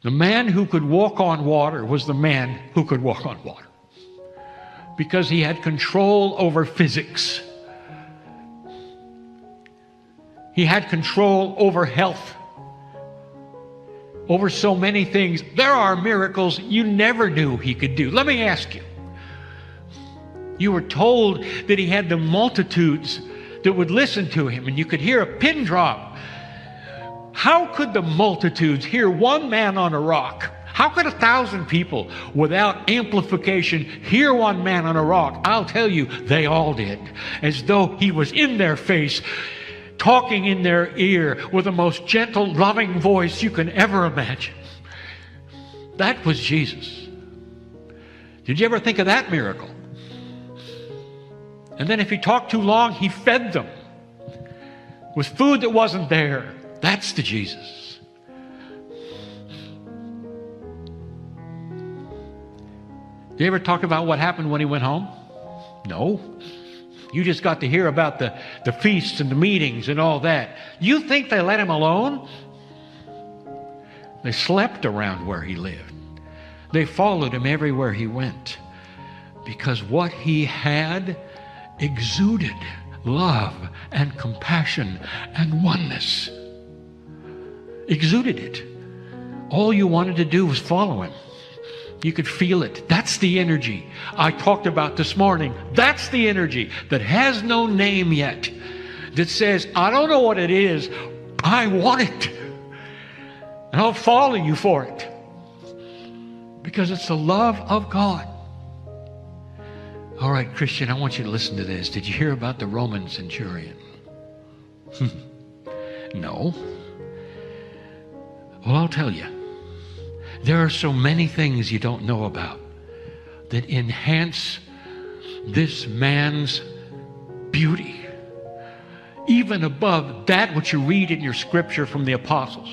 The man who could walk on water was the man who could walk on water, because he had control over physics. He had control over health, over so many things. There are miracles you never knew he could do. Let me ask you. You were told that he had the multitudes that would listen to him, and you could hear a pin drop. How could the multitudes hear one man on a rock? How could 1,000 people without amplification hear one man on a rock? I'll tell you, they all did, as though he was in their face, talking in their ear with the most gentle, loving voice you can ever imagine. That was Jesus. Did you ever think of that miracle? And then if he talked too long, he fed them with food that wasn't there. That's the Jesus. Did you ever talk about what happened when he went home? No. You just got to hear about the feasts and the meetings and all that. You think they let him alone? They slept around where he lived. They followed him everywhere he went, because what he had exuded love and compassion and oneness. Exuded it. All you wanted to do was follow him. You could feel it. That's the energy I talked about this morning. That's the energy that has no name yet, that says, I don't know what it is, I want it, and I'll follow you for it, because it's the love of God. All right, Christian, I want you to listen to this. Did you hear about the Roman centurion? No. Well, I'll tell you. There are so many things you don't know about that enhance this man's beauty, even above that which you read in your scripture from the apostles.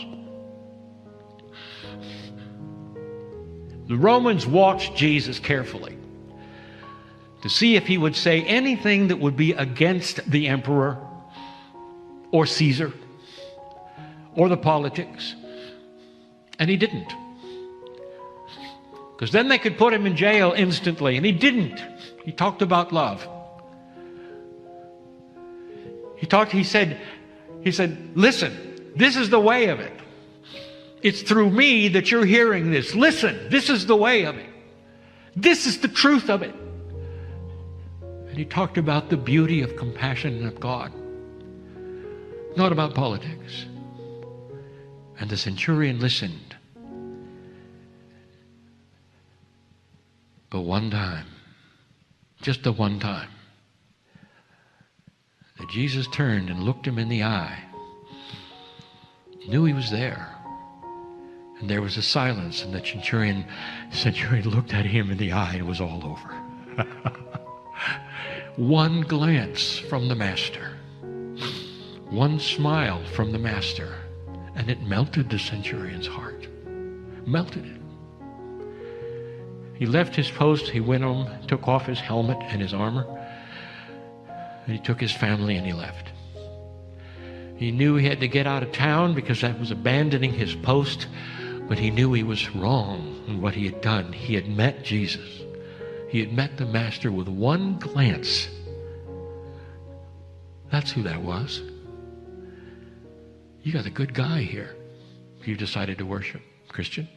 The Romans watched Jesus carefully to see if he would say anything that would be against the emperor or Caesar or the politics. And he didn't. Because then they could put him in jail instantly, and he didn't. He talked about love. He said, listen, this is the way of it. It's through me that you're hearing this. Listen, this is the way of it. This is the truth of it. And he talked about the beauty of compassion of God, not about politics. And the centurion listened. But one time, just the one time, that Jesus turned and looked him in the eye, knew he was there. And there was a silence, and the centurion looked at him in the eye, and it was all over. One glance from the Master, one smile from the Master, and it melted the centurion's heart. Melted it. He left his post, he went home, took off his helmet and his armor, and he took his family and he left. He knew he had to get out of town because that was abandoning his post, but he knew he was wrong in what he had done. He had met Jesus. He had met the Master with one glance. That's who that was. You got a good guy here if you decided to worship. Christian.